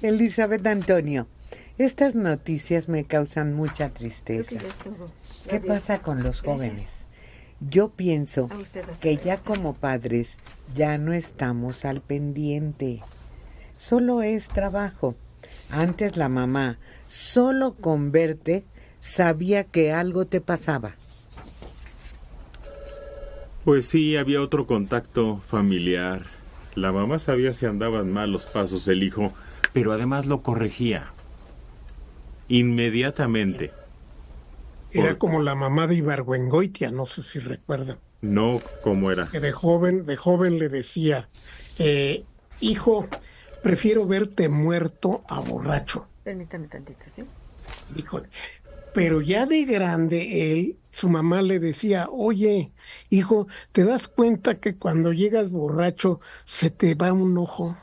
Elizabeth Antonio, estas noticias me causan mucha tristeza. ¿Qué pasa con los jóvenes? Yo pienso que ya como padres ya no estamos al pendiente. Solo es trabajo. Antes la mamá, solo con verte, sabía que algo te pasaba. Pues sí, había otro contacto familiar. La mamá sabía si andaban mal los pasos del hijo, pero además lo corregía. Inmediatamente. Era como la mamá de Ibargüengoitia, no sé si recuerdan. No, ¿cómo era? Que de joven le decía, hijo, prefiero verte muerto a borracho. Permítame tantito, ¿sí? Híjole. Pero ya de grande su mamá le decía, oye, hijo, ¿te das cuenta que cuando llegas borracho se te va un ojo?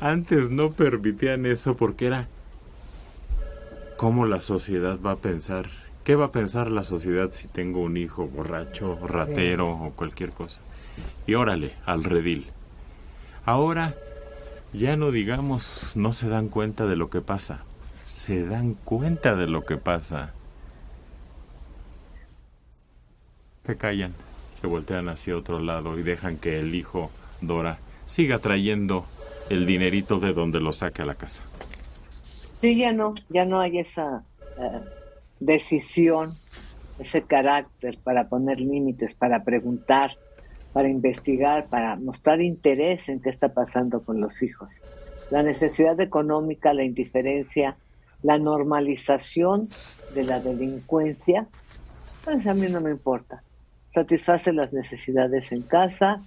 Antes no permitían eso porque era... ¿Cómo la sociedad va a pensar? ¿Qué va a pensar la sociedad si tengo un hijo borracho, ratero o cualquier cosa? Y órale, al redil. Ahora, ya no digamos, no se dan cuenta de lo que pasa. Se dan cuenta de lo que pasa. Se callan, se voltean hacia otro lado y dejan que el hijo, Dora, siga trayendo el dinerito de donde lo saque a la casa. Sí, ya no hay esa decisión, ese carácter para poner límites, para preguntar, para investigar, para mostrar interés en qué está pasando con los hijos. La necesidad económica, la indiferencia, la normalización de la delincuencia, pues a mí no me importa. Satisface las necesidades en casa,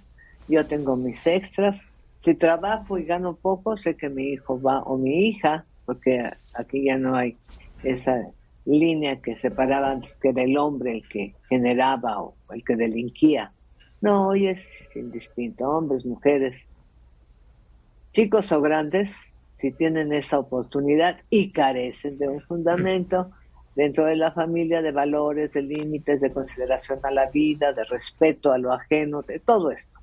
yo tengo mis extras. Si trabajo y gano poco, sé que mi hijo va, o mi hija, porque aquí ya no hay esa línea que separaba antes, que era el hombre el que generaba o el que delinquía. No, hoy es indistinto, hombres, mujeres, chicos o grandes, si tienen esa oportunidad y carecen de un fundamento dentro de la familia, de valores, de límites, de consideración a la vida, de respeto a lo ajeno, de todo esto,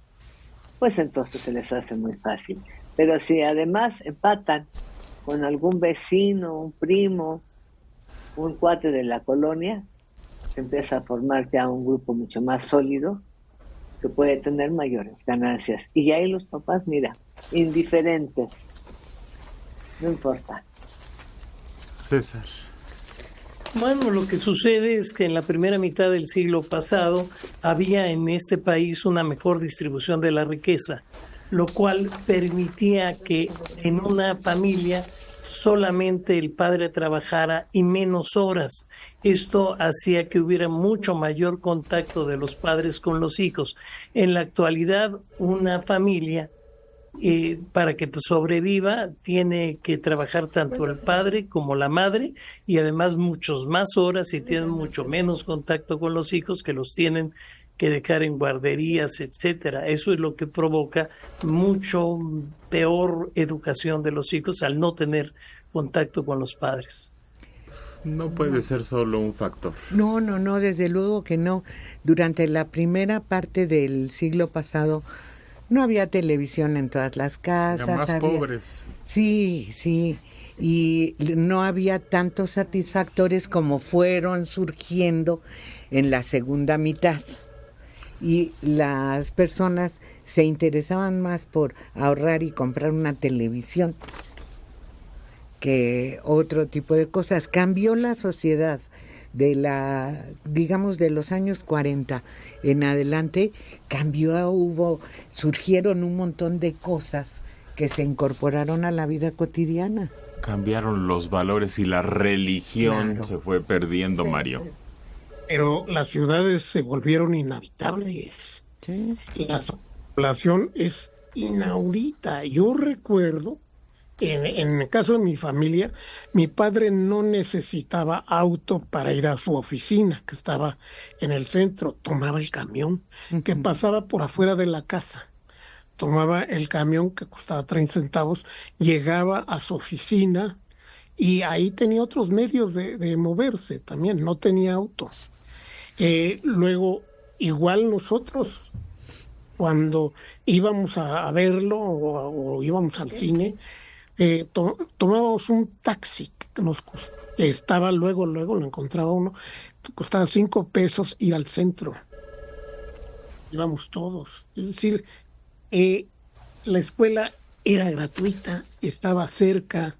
pues entonces se les hace muy fácil. Pero si además empatan con algún vecino, un primo, un cuate de la colonia, se empieza a formar ya un grupo mucho más sólido que puede tener mayores ganancias. Y ahí los papás, mira, indiferentes, no importa. César. Bueno, lo que sucede es que en la primera mitad del siglo pasado había en este país una mejor distribución de la riqueza, lo cual permitía que en una familia solamente el padre trabajara y menos horas. Esto hacía que hubiera mucho mayor contacto de los padres con los hijos. En la actualidad, una familia, para que sobreviva, tiene que trabajar tanto el padre como la madre y además muchas más horas y tienen mucho menos contacto con los hijos, que los tienen que dejar en guarderías, etcétera. Eso es lo que provoca mucho peor educación de los hijos al no tener contacto con los padres. No puede ser solo un factor. No, desde luego que no. Durante la primera parte del siglo pasado no había televisión en todas las casas. Eran más pobres. Sí. Y no había tantos satisfactores como fueron surgiendo en la segunda mitad. Y las personas se interesaban más por ahorrar y comprar una televisión que otro tipo de cosas. Cambió la sociedad de los años 40 en adelante, surgieron un montón de cosas que se incorporaron a la vida cotidiana. Cambiaron los valores y la religión, claro, se fue perdiendo, Mario. Pero las ciudades se volvieron inhabitables. Sí. La población es inaudita. Yo recuerdo, en el caso de mi familia, mi padre no necesitaba auto para ir a su oficina, que estaba en el centro. Tomaba el camión que pasaba por afuera de la casa. Tomaba el camión que costaba 30 centavos, llegaba a su oficina y ahí tenía otros medios de moverse también, no tenía auto. Luego igual nosotros, cuando íbamos a verlo o íbamos al cine, tomábamos un taxi que estaba luego lo encontraba uno, costaba 5 pesos ir al centro. Íbamos todos. Es decir, la escuela era gratuita, estaba cerca,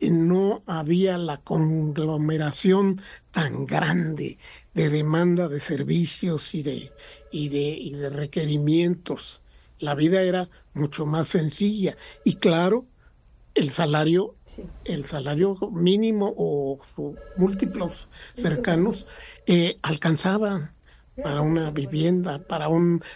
no había la conglomeración tan grande de demanda de servicios y de requerimientos. La vida era mucho más sencilla y claro, el salario mínimo o sus múltiplos cercanos alcanzaba para una vivienda, para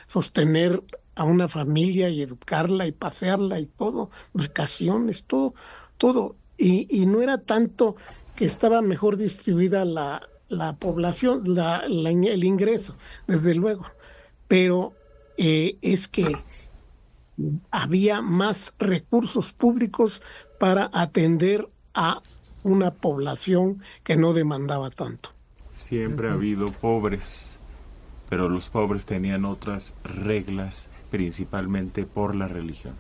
sostener a una familia y educarla y pasearla y todo, vacaciones, todo. Y no era tanto que estaba mejor distribuida la población, el ingreso, desde luego, pero es que había más recursos públicos para atender a una población que no demandaba tanto. Siempre ha habido pobres, pero los pobres tenían otras reglas, principalmente por la religión.